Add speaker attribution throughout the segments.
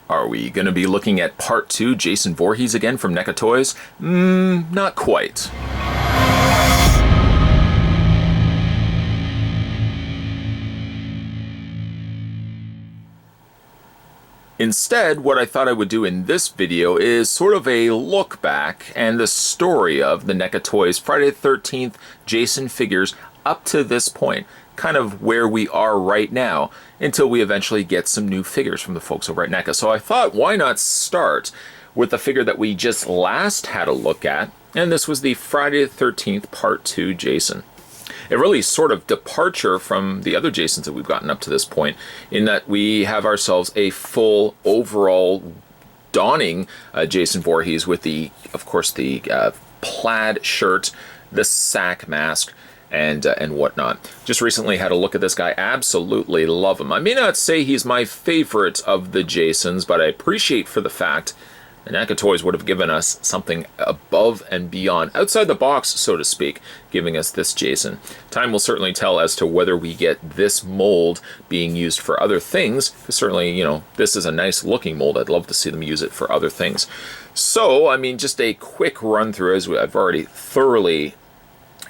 Speaker 1: Are we going to be looking at part 2, Jason Voorhees again from NECA Toys? Not quite. Instead, what I thought I would do in this video is sort of a look back and the story of the NECA Toys Friday the 13th Jason figures up to this point. Kind of where we are right now until we eventually get some new figures from the folks over at NECA. So I thought, why not start with the figure that we just last had a look at, and this was the Friday the 13th Part 2 Jason. A really sort of departure from the other Jasons that we've gotten up to this point, in that we have ourselves a full overall donning Jason Voorhees with the, of course, the plaid shirt, the sack mask, and whatnot. Just recently had a look at this guy. Absolutely love him. I may not say he's my favorite of the Jasons, but I appreciate for the fact that NECA Toys would have given us something above and beyond, outside the box, so to speak, giving us this Jason. Time will certainly tell as to whether we get this mold being used for other things. Certainly, you know, this is a nice looking mold. I'd love to see them use it for other things. So, I mean, just a quick run through, as I've already thoroughly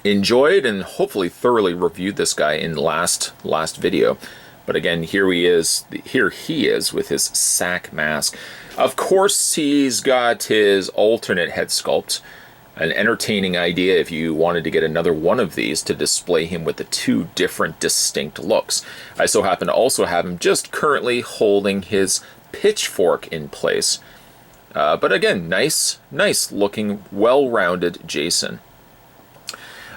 Speaker 1: enjoyed and hopefully thoroughly reviewed this guy in last video. But again, here he is with his sack mask. Of course, he's got his alternate head sculpt. An entertaining idea if you wanted to get another one of these to display him with the two different distinct looks. I so happen to also have him just currently holding his pitchfork in place. But again, nice looking, well-rounded Jason.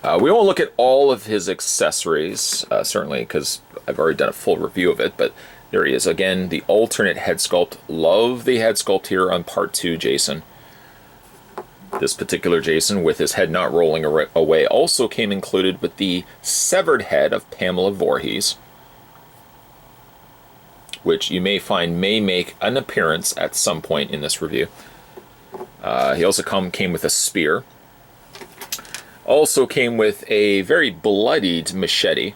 Speaker 1: We won't look at all of his accessories, certainly, because I've already done a full review of it, but there he is. Again, the alternate head sculpt. Love the head sculpt here on Part 2 Jason. This particular Jason, with his head not rolling away, also came included with the severed head of Pamela Voorhees, which you may find may make an appearance at some point in this review. He also came with a spear. Also came with a very bloodied machete.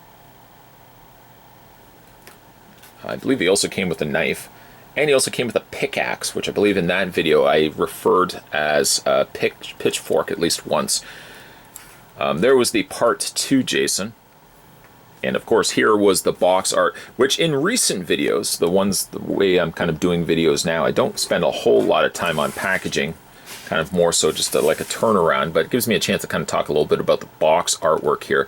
Speaker 1: I believe he also came with a knife. And he also came with a pickaxe, which I believe in that video I referred as a pitchfork at least once. There was the Part 2 Jason. And of course here was the box art, which in recent videos, the way I'm kind of doing videos now, I don't spend a whole lot of time on packaging. Kind of more so just like a turnaround, but it gives me a chance to kind of talk a little bit about the box artwork here.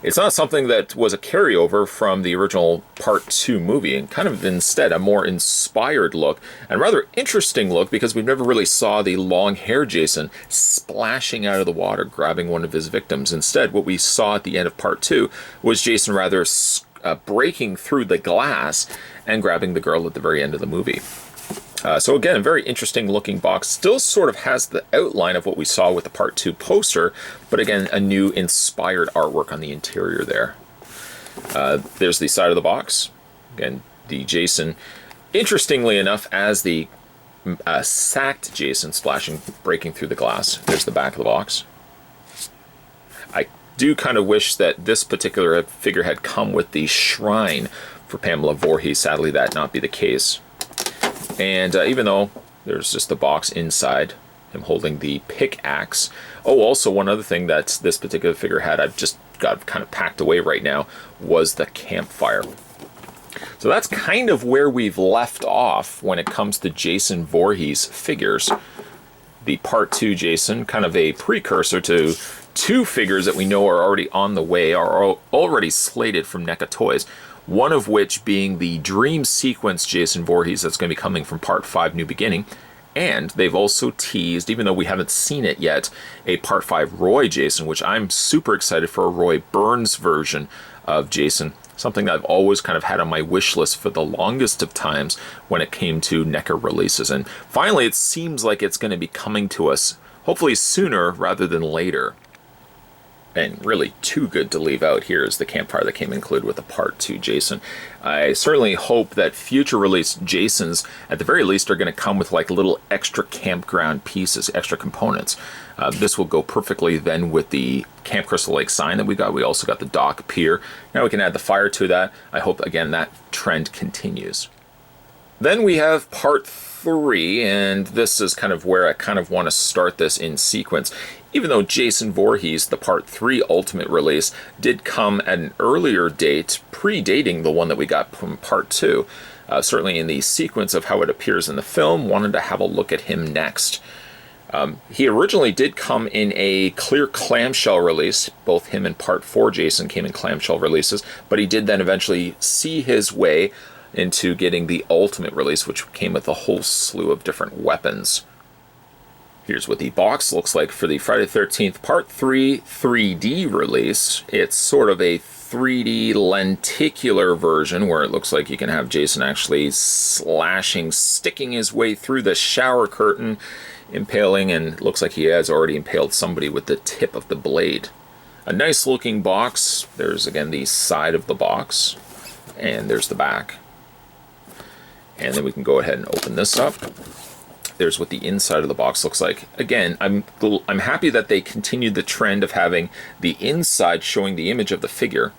Speaker 1: It's not something that was a carryover from the original Part 2 movie, and kind of instead a more inspired look, and rather interesting look, because we never really saw the long hair Jason splashing out of the water, grabbing one of his victims. Instead, what we saw at the end of Part 2 was Jason rather breaking through the glass and grabbing the girl at the very end of the movie. So again, a very interesting looking box. Still sort of has the outline of what we saw with the Part 2 poster, but again, a new inspired artwork on the interior there. There's the side of the box. Again, the Jason, interestingly enough, as the sacked Jason breaking through the glass. There's the back of the box. I do kind of wish that this particular figure had come with the shrine for Pamela Voorhees. Sadly, that not be the case. And even though there's just the box inside, him holding the pickaxe. Oh, also one other thing that this particular figure had, I've just got kind of packed away right now, was the campfire. So that's kind of where we've left off when it comes to Jason Voorhees figures. The Part 2 Jason, kind of a precursor to two figures that we know are already on the way, are already slated from NECA Toys. One of which being the Dream Sequence Jason Voorhees that's going to be coming from Part 5 New Beginning. And they've also teased, even though we haven't seen it yet, a Part 5 Roy Jason, which I'm super excited for, a Roy Burns version of Jason. Something that I've always kind of had on my wish list for the longest of times when it came to NECA releases. And finally, it seems like it's going to be coming to us, hopefully sooner rather than later. And really too good to leave out here is the campfire that came included with the Part 2 Jason. I certainly hope that future release Jasons, at the very least, are going to come with like little extra campground pieces, extra components. This will go perfectly then with the Camp Crystal Lake sign that we got. We also got the dock pier. Now we can add the fire to that. I hope, again, that trend continues. Then we have part 3, and this is kind of where I kind of want to start this in sequence. Even though Jason Voorhees, the part 3 Ultimate release, did come at an earlier date, predating the one that we got from part 2, certainly in the sequence of how it appears in the film, wanted to have a look at him next. He originally did come in a clear clamshell release. Both him and part 4 Jason came in clamshell releases, but he did then eventually see his way into getting the Ultimate release, which came with a whole slew of different weapons. Here's what the box looks like for the Friday the 13th Part 3 3D release. It's sort of a 3D lenticular version where it looks like you can have Jason actually sticking his way through the shower curtain, impaling, and it looks like he has already impaled somebody with the tip of the blade. A nice looking box. There's again the side of the box, and there's the back. And then we can go ahead and open this up. There's what the inside of the box looks like. Again, I'm happy that they continued the trend of having the inside showing the image of the figure,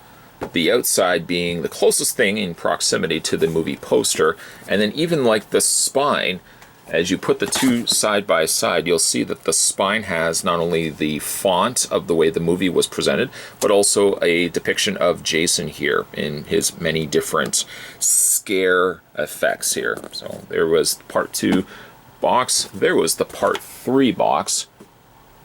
Speaker 1: the outside being the closest thing in proximity to the movie poster, and then even like the spine, as you put the two side by side, you'll see that the spine has not only the font of the way the movie was presented, but also a depiction of Jason here in his many different scare effects here. So there was part 2 box, there was the part 3 box.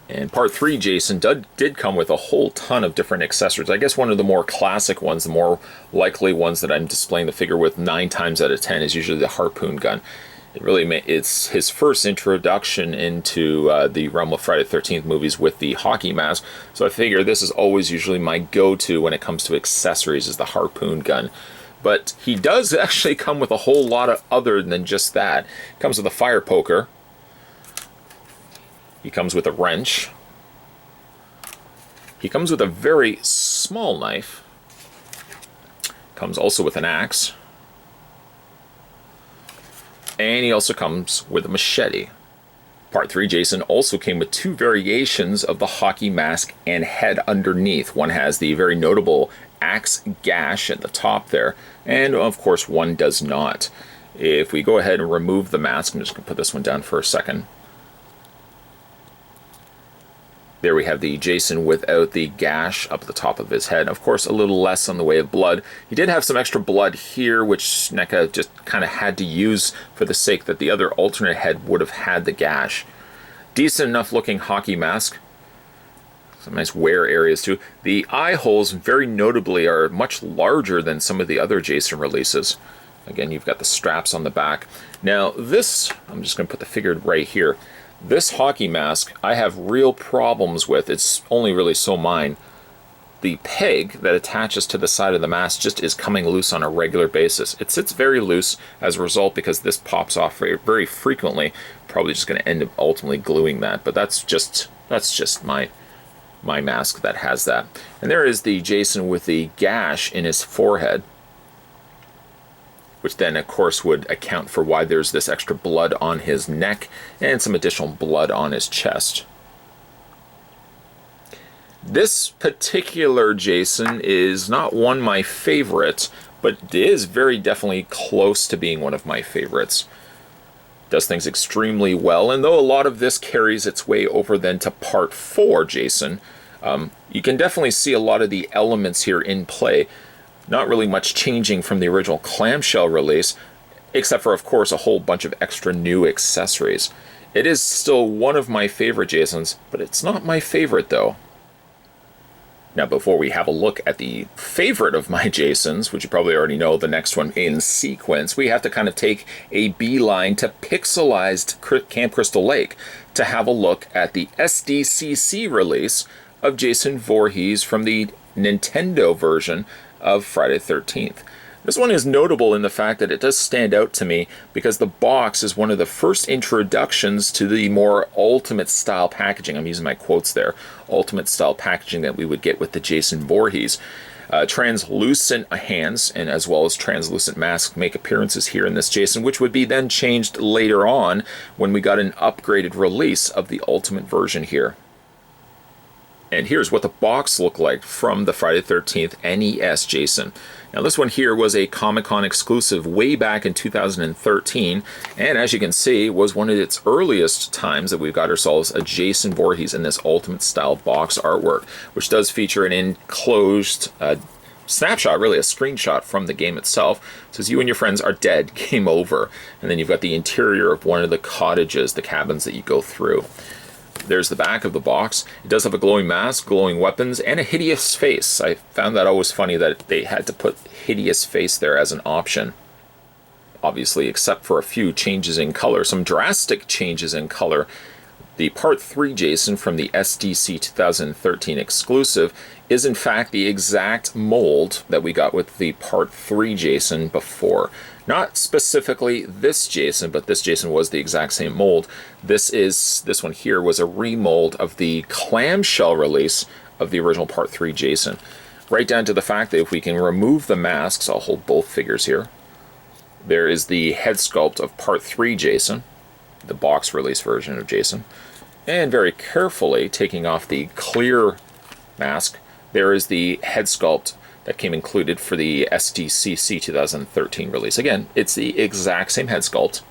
Speaker 1: And part 3 Jason did come with a whole ton of different accessories. I guess one of the more classic ones, the more likely ones that I'm displaying the figure with 9 times out of 10 is usually the Harpoon Gun. It's his first introduction into the realm of Friday the 13th movies with the hockey mask. So I figure this is always usually my go-to when it comes to accessories, is the Harpoon Gun. But he does actually come with a whole lot of other than just that. He comes with a fire poker. He comes with a wrench. He comes with a very small knife. Comes also with an axe. And he also comes with a machete. Part 3 Jason also came with 2 variations of the hockey mask and head underneath. One has the very notable axe gash at the top there, and of course one does not. If we go ahead and remove the mask, I'm just going to put this one down for a second. There we have the Jason without the gash up at the top of his head. Of course, a little less on the way of blood. He did have some extra blood here, which NECA just kind of had to use for the sake that the other alternate head would have had the gash. Decent enough looking hockey mask. Some nice wear areas too. The eye holes, very notably, are much larger than some of the other Jason releases. Again, you've got the straps on the back. Now this, I'm just going to put the figure right here. This hockey mask, I have real problems with. It's only really so mine. The peg that attaches to the side of the mask just is coming loose on a regular basis. It sits very loose as a result because this pops off very, very frequently. Probably just going to end up ultimately gluing that, but that's just my mask that has that. And there is the Jason with the gash in his forehead, which then, of course, would account for why there's this extra blood on his neck and some additional blood on his chest. This particular Jason is not one of my favorites, but it is very definitely close to being one of my favorites. Does things extremely well, and though a lot of this carries its way over then to part 4 Jason, you can definitely see a lot of the elements here in play. Not really much changing from the original clamshell release, except for, of course, a whole bunch of extra new accessories. It is still one of my favorite Jasons, but it's not my favorite, though. Now, before we have a look at the favorite of my Jasons, which you probably already know, the next one in sequence, we have to kind of take a beeline to pixelized Camp Crystal Lake to have a look at the SDCC release of Jason Voorhees from the Nintendo version of Friday the 13th. This one is notable in the fact that it does stand out to me because the box is one of the first introductions to the more ultimate style packaging. I'm using my quotes there. Ultimate style packaging that we would get with the Jason Voorhees. Translucent hands and as well as translucent mask make appearances here in this Jason, which would be then changed later on when we got an upgraded release of the ultimate version here. And here's what the box looked like from the Friday the 13th NES Jason. Now this one here was a Comic-Con exclusive way back in 2013, and as you can see, was one of its earliest times that we've got ourselves a Jason Voorhees in this Ultimate style box artwork, which does feature an enclosed snapshot, really a screenshot from the game itself. It says you and your friends are dead, game over. And then you've got the interior of one of the cottages, the cabins that you go through. There's the back of the box. It does have a glowing mask, glowing weapons, and a hideous face. I found that always funny that they had to put hideous face there as an option. Obviously, except for a few changes in color, some drastic changes in color. The Part 3 Jason from the SDC 2013 exclusive is in fact the exact mold that we got with the Part 3 Jason before. Not specifically this Jason, but this Jason was the exact same mold. This one here was a remold of the clamshell release of the original Part 3 Jason. Right down to the fact that if we can remove the masks, I'll hold both figures here. There is the head sculpt of Part 3 Jason, the box release version of Jason. And very carefully taking off the clear mask, there is the head sculpt that came included for the SDCC 2013 release. Again, it's the exact same head sculpt.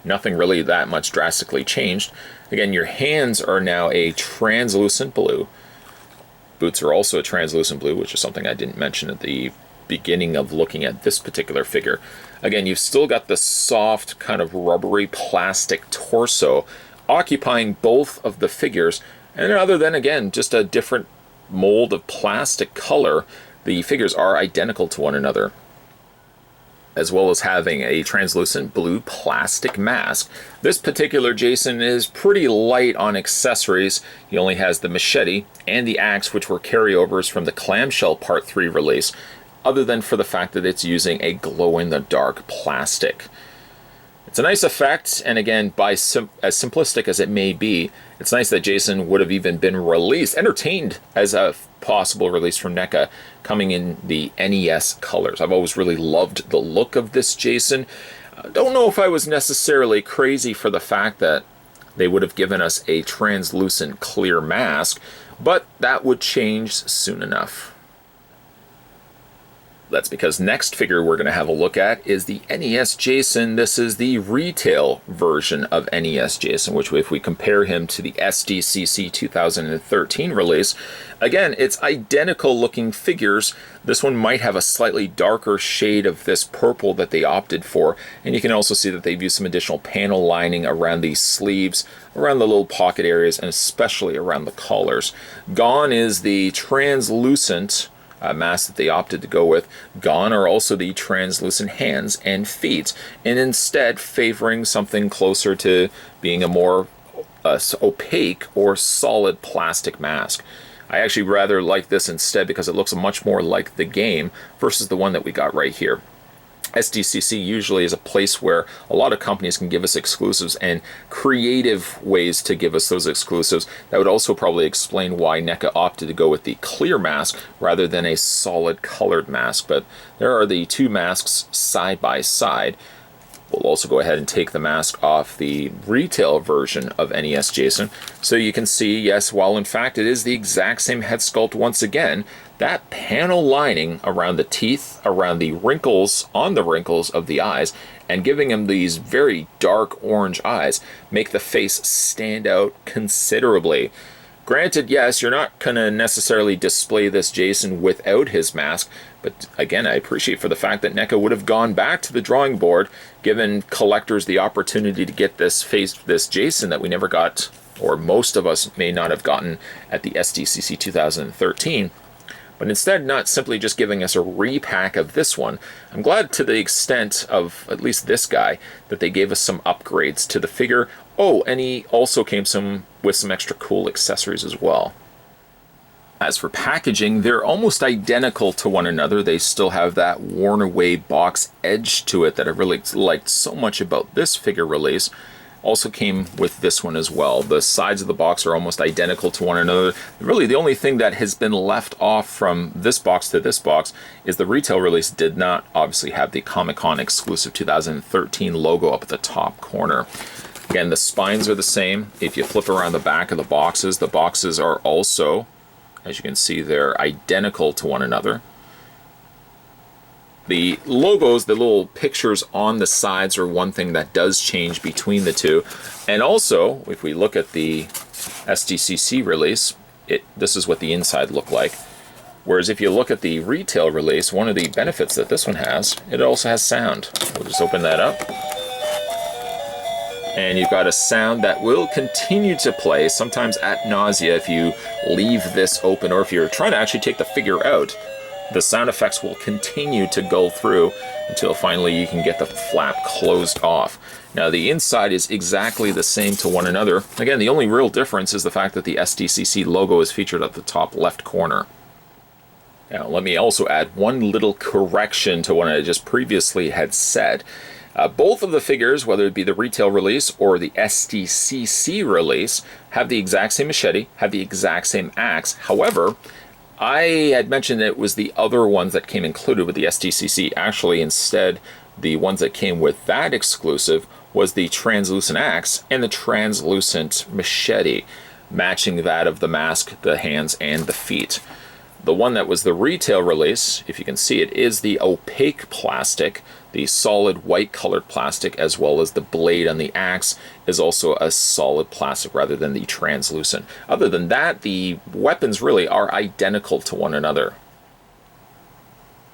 Speaker 1: Nothing really that much drastically changed. Again, your hands are now a translucent blue. Boots are also a translucent blue, which is something I didn't mention at the beginning of looking at this particular figure. Again, you've still got the soft, kind of rubbery plastic torso occupying both of the figures, and other than, again, just a different mold of plastic color, the figures are identical to one another, as well as having a translucent blue plastic mask. This particular Jason is pretty light on accessories. He only has the machete and the axe, which were carryovers from the clamshell Part 3 release, other than for the fact that it's using a glow-in-the-dark plastic. It's a nice effect, and again, as simplistic as it may be, it's nice that Jason would have even been released, entertained as a possible release from NECA, coming in the NES colors. I've always really loved the look of this Jason. Don't know if I was necessarily crazy for the fact that they would have given us a translucent clear mask, but that would change soon enough. That's because next figure we're going to have a look at is the NES Jason. This is the retail version of NES Jason, which if we compare him to the SDCC 2013 release, again, it's identical looking figures. This one might have a slightly darker shade of this purple that they opted for, and you can also see that they've used some additional panel lining around the sleeves, around the little pocket areas, and especially around the collars. Gone is the translucent mask that they opted to go with. Gone are also the translucent hands and feet, and instead favoring something closer to being a more opaque or solid plastic mask. I actually rather like this instead because it looks much more like the game versus the one that we got right here. SDCC usually is a place where a lot of companies can give us exclusives and creative ways to give us those exclusives. That would also probably explain why NECA opted to go with the clear mask rather than a solid colored mask. But there are the two masks side by side. We'll also go ahead and take the mask off the retail version of NES Jason, so you can see, yes, while in fact it is the exact same head sculpt once again, that panel lining around the teeth, around the wrinkles, on the wrinkles of the eyes, and giving him these very dark orange eyes, make the face stand out considerably. Granted, yes, you're not going to necessarily display this Jason without his mask, but again, I appreciate for the fact that NECA would have gone back to the drawing board, given collectors the opportunity to get this Jason that we never got, or most of us may not have gotten at the SDCC 2013. But instead, not simply just giving us a repack of this one. I'm glad to the extent of at least this guy that they gave us some upgrades to the figure. Oh, and he also came with some extra cool accessories as well. As for packaging, they're almost identical to one another. They still have that worn away box edge to it that I really liked so much about this figure release. Also came with this one as well. The sides of the box are almost identical to one another. Really, the only thing that has been left off from this box to this box is the retail release did not obviously have the Comic-Con exclusive 2013 logo up at the top corner. Again, the spines are the same. If you flip around the back of the boxes are also, as you can see, they're identical to one another. The logos, the little pictures on the sides, are one thing that does change between the two. And also, if we look at the SDCC release, this is what the inside looked like. Whereas if you look at the retail release, one of the benefits that this one has, it also has sound. We'll just open that up. And you've got a sound that will continue to play, sometimes ad nausea, if you leave this open, or if you're trying to actually take the figure out. The sound effects will continue to go through until finally you can get the flap closed off. Now the inside is exactly the same to one another. Again, the only real difference is the fact that the SDCC logo is featured at the top left corner. Now let me also add one little correction to what I just previously had said. Both of the figures, whether it be the retail release or the SDCC release, have the exact same machete, have the exact same axe. However, I had mentioned it was the other ones that came included with the SDCC. Actually, instead, the ones that came with that exclusive was the translucent axe and the translucent machete, matching that of the mask, the hands, and the feet. The one that was the retail release, if you can see it, is the opaque plastic. The solid white colored plastic, as well as the blade on the axe, is also a solid plastic rather than the translucent. Other than that, the weapons really are identical to one another.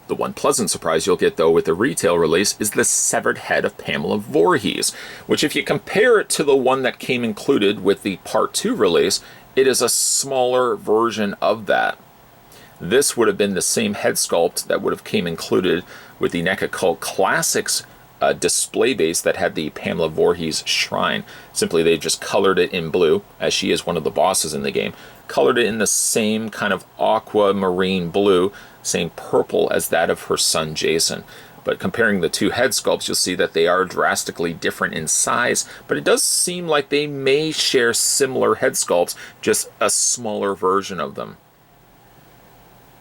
Speaker 1: The one pleasant surprise you'll get though with the retail release is the severed head of Pamela Voorhees, which if you compare it to the one that came included with the Part 2 release, it is a smaller version of that. This would have been the same head sculpt that would have came included with the NECA Cult Classics display base that had the Pamela Voorhees shrine. Simply they just colored it in blue, as she is one of the bosses in the game. Colored it in the same kind of aquamarine blue, same purple as that of her son Jason. But comparing the two head sculpts, you'll see that they are drastically different in size, but it does seem like they may share similar head sculpts, just a smaller version of them.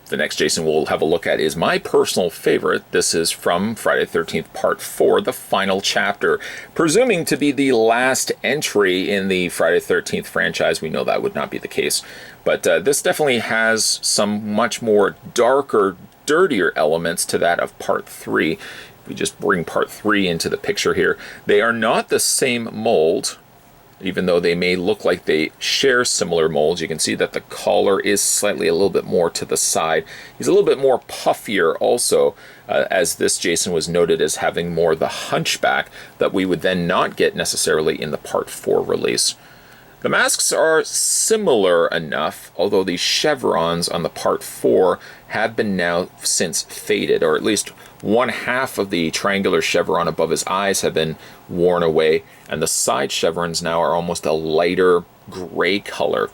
Speaker 1: The next Jason we'll have a look at is my personal favorite. This is from Friday the 13th Part 4, the final chapter. Presuming to be the last entry in the Friday the 13th franchise. We know that would not be the case. But this definitely has some much more darker, dirtier elements to that of Part 3. If we just bring Part 3 into the picture here, they are not the same mold. Even though they may look like they share similar molds, you can see that the collar is slightly a little bit more to the side. He's a little bit more puffier also, as this Jason was noted as having more the hunchback that we would then not get necessarily in the Part 4 release. The masks are similar enough, although the chevrons on the Part 4 have been now since faded, or at least one half of the triangular chevron above his eyes have been worn away, and the side chevrons now are almost a lighter gray color.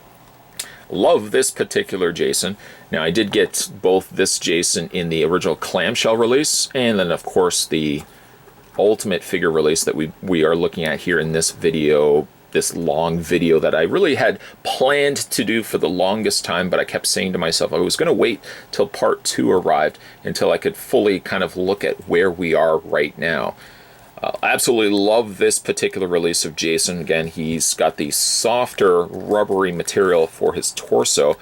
Speaker 1: Love this particular Jason. Now I did get both this Jason in the original clamshell release, and then of course the ultimate figure release that we are looking at here in this video, this long video that I really had planned to do for the longest time, but I kept saying to myself I was going to wait till Part 2 arrived until I could fully kind of look at where we are right now. Absolutely love this particular release of Jason. Again, he's got the softer rubbery material for his torso.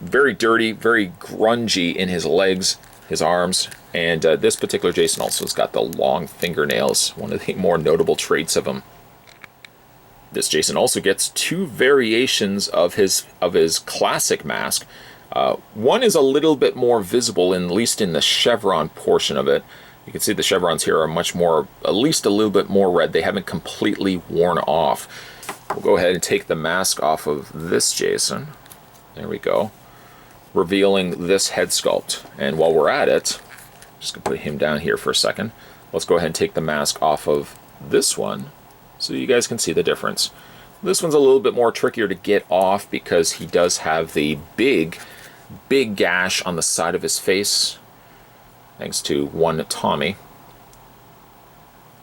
Speaker 1: Very dirty, very grungy in his legs, his arms, and this particular Jason also has got the long fingernails, one of the more notable traits of him. This Jason also gets two variations of his classic mask. One is a little bit more visible, at least in the chevron portion of it. You can see the chevrons here are much more, at least a little bit more red. They haven't completely worn off. We'll go ahead and take the mask off of this Jason. There we go. Revealing this head sculpt. And while we're at it, I'm just going to put him down here for a second. Let's go ahead and take the mask off of this one so you guys can see the difference. This one's a little bit more trickier to get off because he does have the big gash on the side of his face, thanks to one Tommy.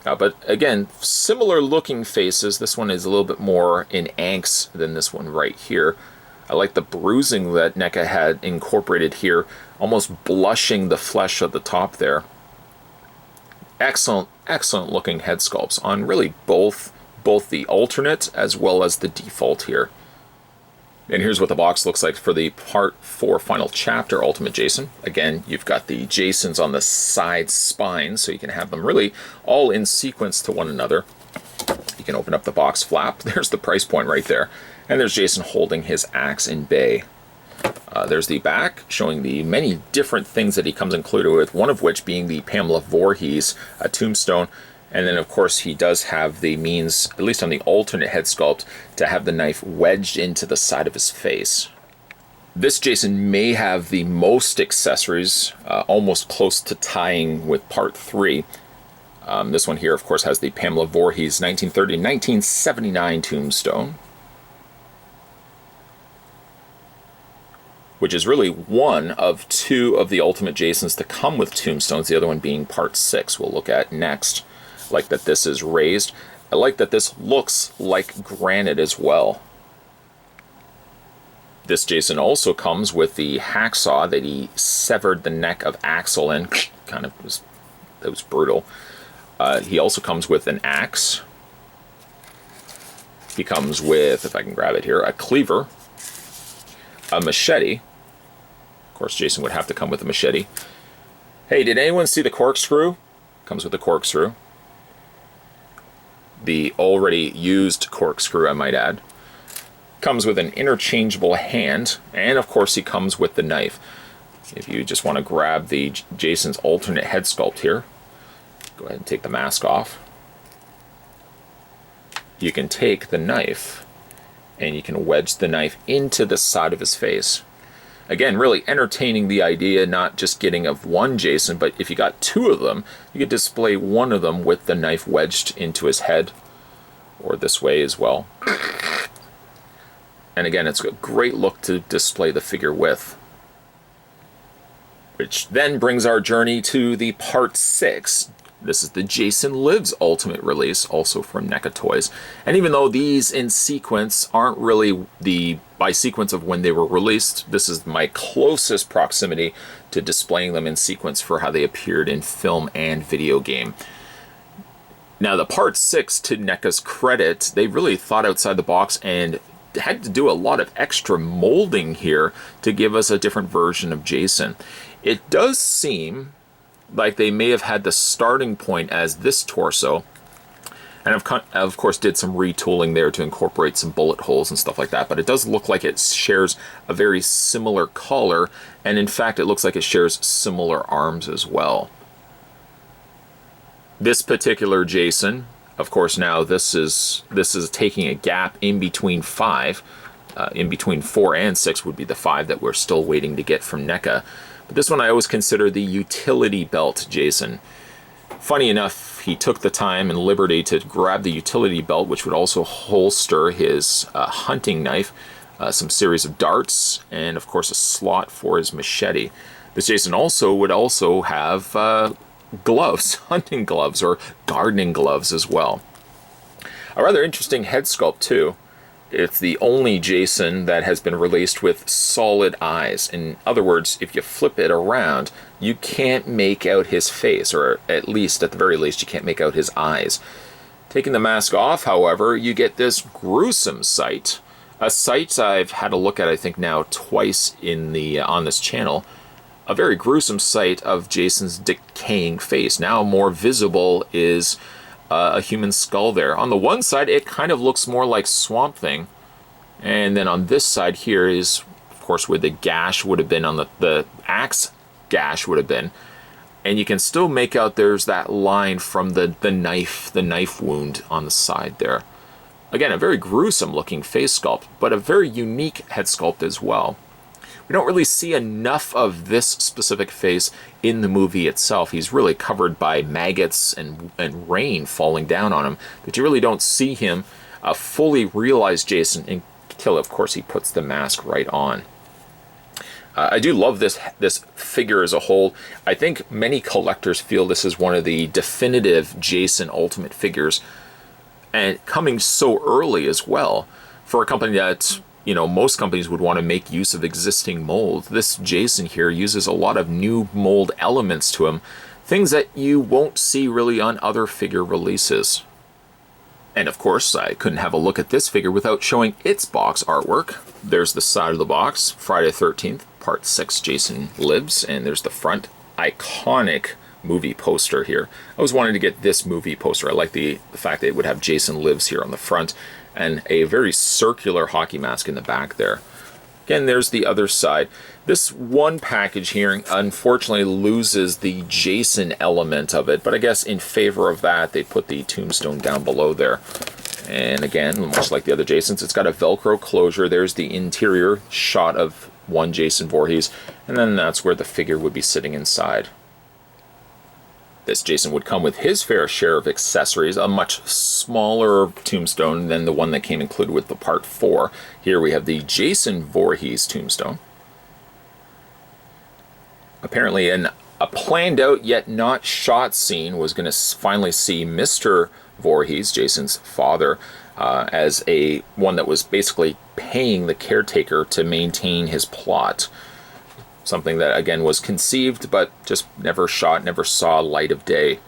Speaker 1: But again, similar looking faces. This one is a little bit more in angst than this one right here. I like the bruising that NECA had incorporated here, almost blushing the flesh at the top there. Excellent looking head sculpts on really both both the alternate as well as the default here. And here's what the box looks like for the Part 4 Final Chapter Ultimate Jason. Again, you've got the Jasons on the side spines, so you can have them really all in sequence to one another. You can open up the box flap. There's the price point right there. And there's Jason holding his axe in bay. There's the back, showing the many different things that he comes included with, one of which being the Pamela Voorhees Tombstone. And then, of course, he does have the means, at least on the alternate head sculpt, to have the knife wedged into the side of his face. This Jason may have the most accessories, almost close to tying with Part 3. This one here, of course, has the Pamela Voorhees 1930-1979 Tombstone, which is really one of two of the Ultimate Jasons to come with tombstones, the other one being Part 6 we'll look at next. I like that this is raised. I like that this looks like granite as well. This Jason also comes with the hacksaw that he severed the neck of Axel in. Kind of was, that was brutal. He also comes with an axe. He comes with, if I can grab it here, a cleaver, a machete. Of course, Jason would have to come with a machete. Hey, did anyone see the corkscrew? Comes with a corkscrew. The already used corkscrew, I might add. Comes with an interchangeable hand, and of course he comes with the knife. If you just want to grab the Jason's alternate head sculpt here, go ahead and take the mask off. You can take the knife, and you can wedge the knife into the side of his face. Again, really entertaining the idea, not just getting of one Jason, but if you got two of them, you could display one of them with the knife wedged into his head, or this way as well. And again, it's a great look to display the figure with. Which then brings our journey to the Part 6. This is the Jason Lives Ultimate release, also from NECA Toys. And even though these in sequence aren't really the by sequence of when they were released, this is my closest proximity to displaying them in sequence for how they appeared in film and video game. Now, the Part 6, to NECA's credit, they really thought outside the box and had to do a lot of extra molding here to give us a different version of Jason. It does seem like they may have had the starting point as this torso, and of course did some retooling there to incorporate some bullet holes and stuff like that, but it does look like it shares a very similar color, and in fact it looks like it shares similar arms as well. This particular Jason, of course, now this is taking a gap in between 5, in between 4 and 6 would be the 5 that we're still waiting to get from NECA. But this one I always consider the utility belt Jason. Funny enough, he took the time and liberty to grab the utility belt, which would also holster his hunting knife, some series of darts, and of course a slot for his machete. This Jason would also have gloves, hunting gloves or gardening gloves as well. A rather interesting head sculpt too. It's the only Jason that has been released with solid eyes. In other words, if you flip it around, you can't make out his face, or at the very least, you can't make out his eyes. Taking the mask off, however, you get this gruesome sight. A sight I've had a look at, I think, now twice on this channel. A very gruesome sight of Jason's decaying face. Now more visible is a human skull there. On the one side, it kind of looks more like Swamp Thing. And then on this side here is, of course, where the gash would have been, on the axe gash would have been. And you can still make out there's that line from the knife wound on the side there. Again, a very gruesome looking face sculpt, but a very unique head sculpt as well. We don't really see enough of this specific face in the movie itself. He's really covered by maggots and rain falling down on him, but you really don't see him fully realize Jason until, of course, he puts the mask right on. I do love this figure as a whole. I think many collectors feel this is one of the definitive Jason Ultimate figures, and coming so early as well for a company that, you know, most companies would want to make use of existing mold. This Jason here uses a lot of new mold elements to him, things that you won't see really on other figure releases. And of course, I couldn't have a look at this figure without showing its box artwork. There's the side of the box, Friday the 13th, Part 6, Jason Lives, and there's the front, iconic movie poster here. I was wanting to get this movie poster. I like the fact that it would have Jason Lives here on the front, and a very circular hockey mask in the back there. Again, there's the other side. This one package here, unfortunately, loses the Jason element of it, but I guess in favor of that, they put the Tombstone down below there. And again, much like the other Jasons, it's got a Velcro closure. There's the interior shot of one Jason Voorhees, and then that's where the figure would be sitting inside. This Jason would come with his fair share of accessories, a much smaller Tombstone than the one that came included with the Part 4. Here we have the Jason Voorhees Tombstone. Apparently a planned out yet not shot scene was going to finally see Mr. Voorhees, Jason's father, as one that was basically paying the caretaker to maintain his plot. Something that, again, was conceived, but just never shot, never saw light of day.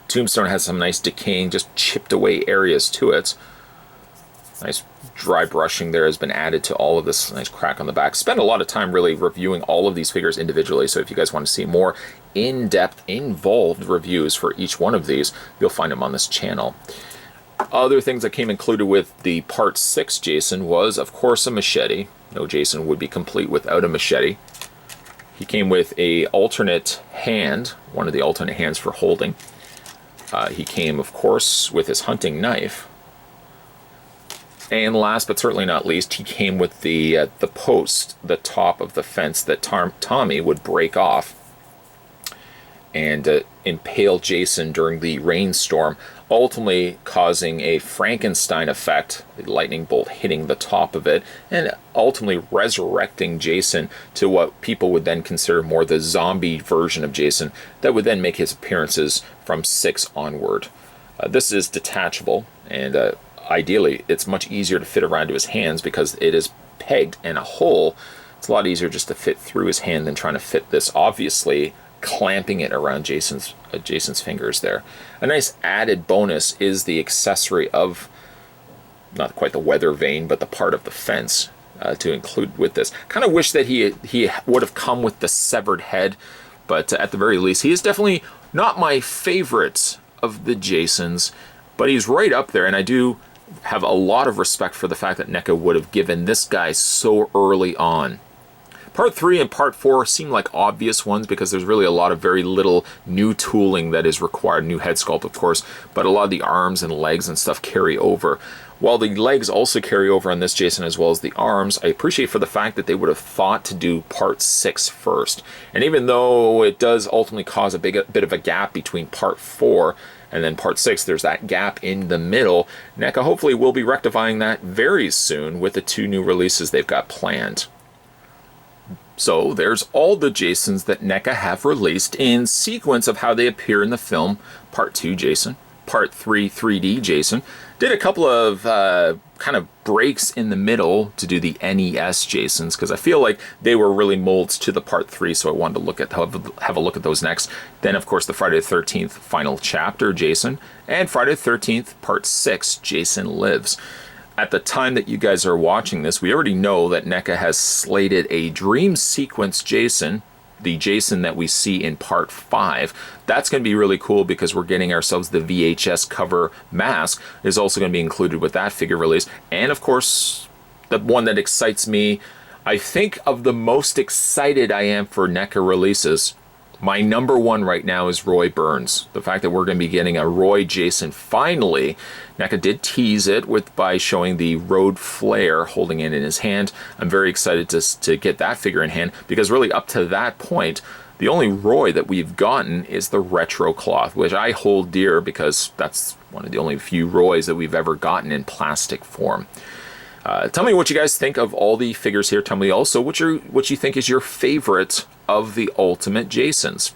Speaker 1: Tombstone has some nice decaying, just chipped away areas to it. Nice dry brushing there has been added to all of this. Nice crack on the back. Spent a lot of time really reviewing all of these figures individually, so if you guys want to see more in-depth, involved reviews for each one of these, you'll find them on this channel. Other things that came included with the Part 6 Jason was, of course, a machete. No Jason would be complete without a machete. He came with a alternate hand, one of the alternate hands for holding. He came, of course, with his hunting knife. And last but certainly not least, he came with the post, the top of the fence that Tommy would break off and impale Jason during the rainstorm, ultimately causing a Frankenstein effect, a lightning bolt hitting the top of it, and ultimately resurrecting Jason to what people would then consider more the zombie version of Jason that would then make his appearances from 6 onward. This is detachable, and ideally it's much easier to fit around to his hands because it is pegged in a hole. It's a lot easier just to fit through his hand than trying to fit this, obviously clamping it around Jason's fingers there. A nice added bonus is the accessory of, not quite the weather vane, but the part of the fence to include with this. Kind of wish that he would have come with the severed head, but at the very least, he is definitely not my favorite of the Jasons, but he's right up there, and I do have a lot of respect for the fact that NECA would have given this guy so early on. Part 3 and Part 4 seem like obvious ones because there's really a lot of very little new tooling that is required, new head sculpt of course, but a lot of the arms and legs and stuff carry over. While the legs also carry over on this Jason as well as the arms, I appreciate for the fact that they would have thought to do Part 6 first. And even though it does ultimately cause a bit of a gap between Part 4 and then Part 6, there's that gap in the middle, NECA hopefully will be rectifying that very soon with the 2 new releases they've got planned. So there's all the Jasons that NECA have released in sequence of how they appear in the film. Part 2 Jason, Part 3 3D Jason. Did a couple of kind of breaks in the middle to do the NES Jasons because I feel like they were really molds to the Part 3, so I wanted to look at have a look at those next. Then of course the Friday the 13th Final Chapter Jason and Friday the 13th Part 6 Jason Lives. At the time that you guys are watching this, we already know that NECA has slated a Dream Sequence Jason, the Jason that we see in Part 5. That's going to be really cool because we're getting ourselves the VHS cover mask is also going to be included with that figure release. And of course, the one that excites me, I think of the most excited I am for NECA releases, my number one right now is Roy Burns. The fact that we're going to be getting a Roy Jason finally. NECA did tease it by showing the Road Flare holding it in his hand. I'm very excited to get that figure in hand because really up to that point, the only Roy that we've gotten is the retro cloth, which I hold dear because that's one of the only few Roys that we've ever gotten in plastic form. Tell me what you guys think of all the figures here. Tell me also what you think is your favorite of the Ultimate Jasons.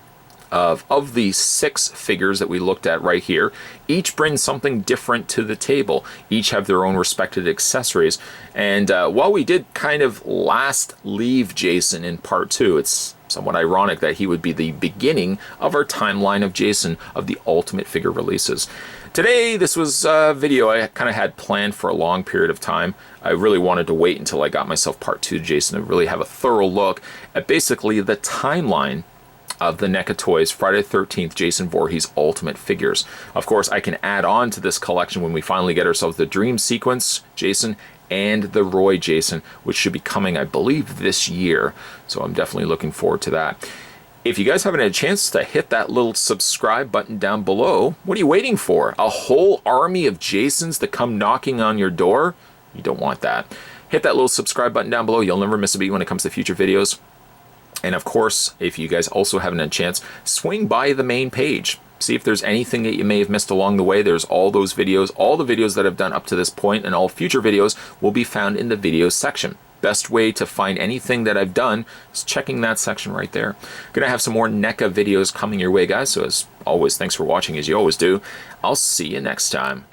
Speaker 1: Of the 6 figures that we looked at right here, each brings something different to the table. Each have their own respected accessories. And while we did kind of last leave Jason in Part 2, it's somewhat ironic that he would be the beginning of our timeline of Jason of the Ultimate figure releases. Today, this was a video I kind of had planned for a long period of time. I really wanted to wait until I got myself part 2 to Jason to really have a thorough look at basically the timeline of the NECA Toys Friday the 13th Jason Voorhees Ultimate Figures. Of course, I can add on to this collection when we finally get ourselves the Dream Sequence Jason and the Roy Jason, which should be coming, I believe, this year. So I'm definitely looking forward to that. If you guys haven't had a chance to hit that little subscribe button down below, what are you waiting for? A whole army of Jasons to come knocking on your door? You don't want that. Hit that little subscribe button down below. You'll never miss a beat when it comes to future videos. And of course, if you guys also haven't had a chance, swing by the main page. See if there's anything that you may have missed along the way. There's all those videos, all the videos that I've done up to this point, and all future videos will be found in the videos section. Best way to find anything that I've done is checking that section right there. Gonna have some more NECA videos coming your way, guys. So as always, thanks for watching, as you always do. I'll see you next time.